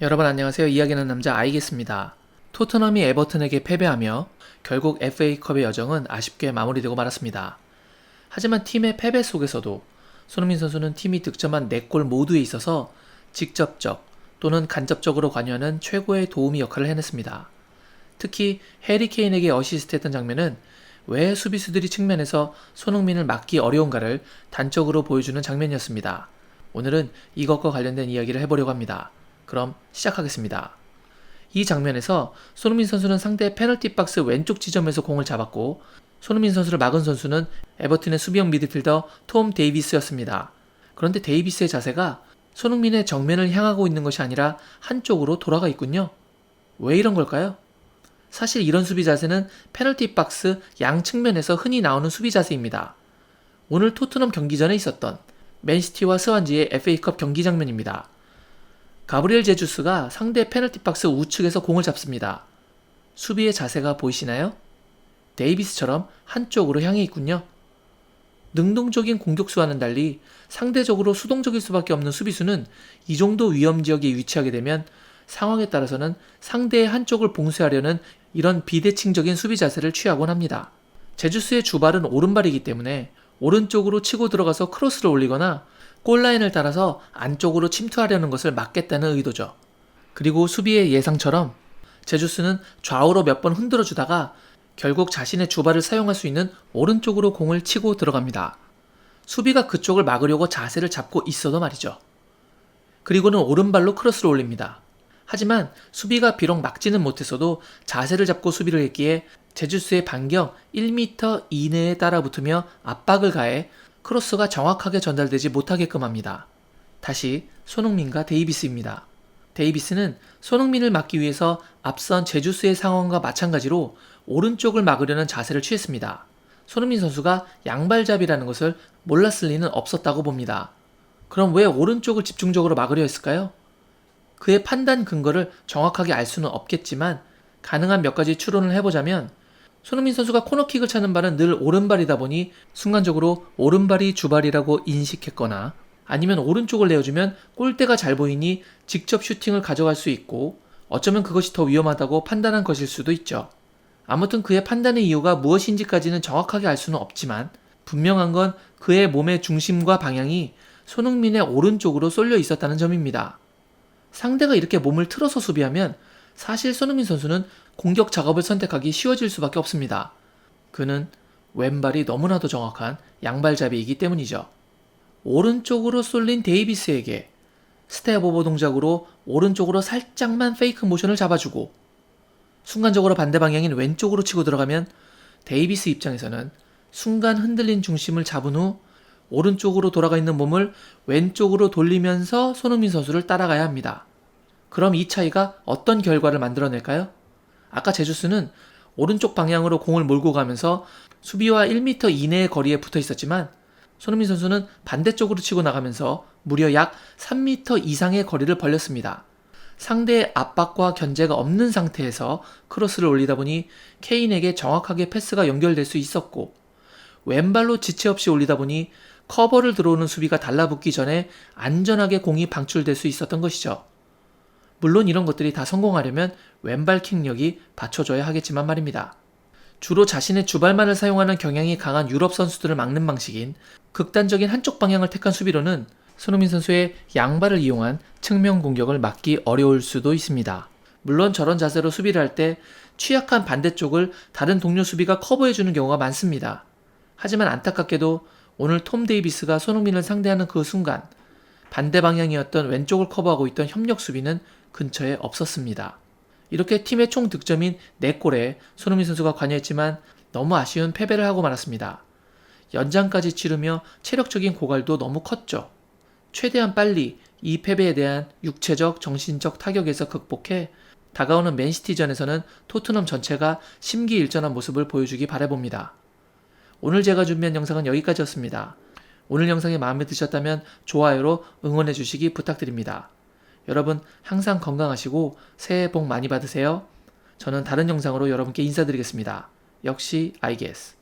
여러분 안녕하세요. 이야기하는 남자 아이겠습니다. 토트넘이 에버튼에게 패배하며 결국 FA컵의 여정은 아쉽게 마무리되고 말았습니다. 하지만 팀의 패배 속에서도 손흥민 선수는 팀이 득점한 4골 모두에 있어서 직접적 또는 간접적으로 관여하는 최고의 도우미 역할을 해냈습니다. 특히 해리 케인에게 어시스트했던 장면은 왜 수비수들이 측면에서 손흥민을 막기 어려운가를 단적으로 보여주는 장면이었습니다. 오늘은 이것과 관련된 이야기를 해보려고 합니다. 그럼 시작하겠습니다. 이 장면에서 손흥민 선수는 상대 페널티 박스 왼쪽 지점에서 공을 잡았고 손흥민 선수를 막은 선수는 에버튼의 수비형 미드필더 톰 데이비스였습니다. 그런데 데이비스의 자세가 손흥민의 정면을 향하고 있는 것이 아니라 한쪽으로 돌아가 있군요. 왜 이런 걸까요? 사실 이런 수비 자세는 페널티 박스 양 측면에서 흔히 나오는 수비 자세입니다. 오늘 토트넘 경기 전에 있었던 맨시티와 스완지의 FA컵 경기 장면입니다. 가브리엘 제주스가 상대 페널티 박스 우측에서 공을 잡습니다. 수비의 자세가 보이시나요? 데이비스처럼 한쪽으로 향해 있군요. 능동적인 공격수와는 달리 상대적으로 수동적일 수밖에 없는 수비수는 이 정도 위험 지역에 위치하게 되면 상황에 따라서는 상대의 한쪽을 봉쇄하려는 이런 비대칭적인 수비 자세를 취하곤 합니다. 제주스의 주발은 오른발이기 때문에 오른쪽으로 치고 들어가서 크로스를 올리거나 골라인을 따라서 안쪽으로 침투하려는 것을 막겠다는 의도죠. 그리고 수비의 예상처럼 제주스는 좌우로 몇 번 흔들어주다가 결국 자신의 주발을 사용할 수 있는 오른쪽으로 공을 치고 들어갑니다. 수비가 그쪽을 막으려고 자세를 잡고 있어도 말이죠. 그리고는 오른발로 크로스를 올립니다. 하지만 수비가 비록 막지는 못했어도 자세를 잡고 수비를 했기에 제주스의 반경 1m 이내에 따라붙으며 압박을 가해 크로스가 정확하게 전달되지 못하게끔 합니다. 다시 손흥민과 데이비스입니다. 데이비스는 손흥민을 막기 위해서 앞선 제주스의 상황과 마찬가지로 오른쪽을 막으려는 자세를 취했습니다. 손흥민 선수가 양발잡이라는 것을 몰랐을 리는 없었다고 봅니다. 그럼 왜 오른쪽을 집중적으로 막으려 했을까요? 그의 판단 근거를 정확하게 알 수는 없겠지만 가능한 몇 가지 추론을 해보자면 손흥민 선수가 코너킥을 차는 발은 늘 오른발이다 보니 순간적으로 오른발이 주발이라고 인식했거나 아니면 오른쪽을 내어주면 골대가 잘 보이니 직접 슈팅을 가져갈 수 있고 어쩌면 그것이 더 위험하다고 판단한 것일 수도 있죠. 아무튼 그의 판단의 이유가 무엇인지까지는 정확하게 알 수는 없지만 분명한 건 그의 몸의 중심과 방향이 손흥민의 오른쪽으로 쏠려 있었다는 점입니다. 상대가 이렇게 몸을 틀어서 수비하면 사실 손흥민 선수는 공격 작업을 선택하기 쉬워질 수밖에 없습니다. 그는 왼발이 너무나도 정확한 양발잡이이기 때문이죠. 오른쪽으로 쏠린 데이비스에게 스텝 오버 동작으로 오른쪽으로 살짝만 페이크 모션을 잡아주고 순간적으로 반대 방향인 왼쪽으로 치고 들어가면 데이비스 입장에서는 순간 흔들린 중심을 잡은 후 오른쪽으로 돌아가 있는 몸을 왼쪽으로 돌리면서 손흥민 선수를 따라가야 합니다. 그럼 이 차이가 어떤 결과를 만들어낼까요? 아까 제주스는 오른쪽 방향으로 공을 몰고 가면서 수비와 1m 이내의 거리에 붙어 있었지만 손흥민 선수는 반대쪽으로 치고 나가면서 무려 약 3m 이상의 거리를 벌렸습니다. 상대의 압박과 견제가 없는 상태에서 크로스를 올리다 보니 케인에게 정확하게 패스가 연결될 수 있었고 왼발로 지체 없이 올리다 보니 커버를 들어오는 수비가 달라붙기 전에 안전하게 공이 방출될 수 있었던 것이죠. 물론 이런 것들이 다 성공하려면 왼발 킥력이 받쳐줘야 하겠지만 말입니다. 주로 자신의 주발만을 사용하는 경향이 강한 유럽 선수들을 막는 방식인 극단적인 한쪽 방향을 택한 수비로는 손흥민 선수의 양발을 이용한 측면 공격을 막기 어려울 수도 있습니다. 물론 저런 자세로 수비를 할 때 취약한 반대쪽을 다른 동료 수비가 커버해주는 경우가 많습니다. 하지만 안타깝게도 오늘 톰 데이비스가 손흥민을 상대하는 그 순간 반대 방향이었던 왼쪽을 커버하고 있던 협력 수비는 근처에 없었습니다. 이렇게 팀의 총 득점인 4골에 손흥민 선수가 관여했지만 너무 아쉬운 패배를 하고 말았습니다. 연장까지 치르며 체력적인 고갈도 너무 컸죠. 최대한 빨리 이 패배에 대한 육체적, 정신적 타격에서 극복해 다가오는 맨시티전에서는 토트넘 전체가 심기일전한 모습을 보여주기 바라봅니다. 오늘 제가 준비한 영상은 여기까지였습니다. 오늘 영상이 마음에 드셨다면 좋아요로 응원해 주시기 부탁드립니다. 여러분 항상 건강하시고 새해 복 많이 받으세요. 저는 다른 영상으로 여러분께 인사드리겠습니다. 역시 아이게스.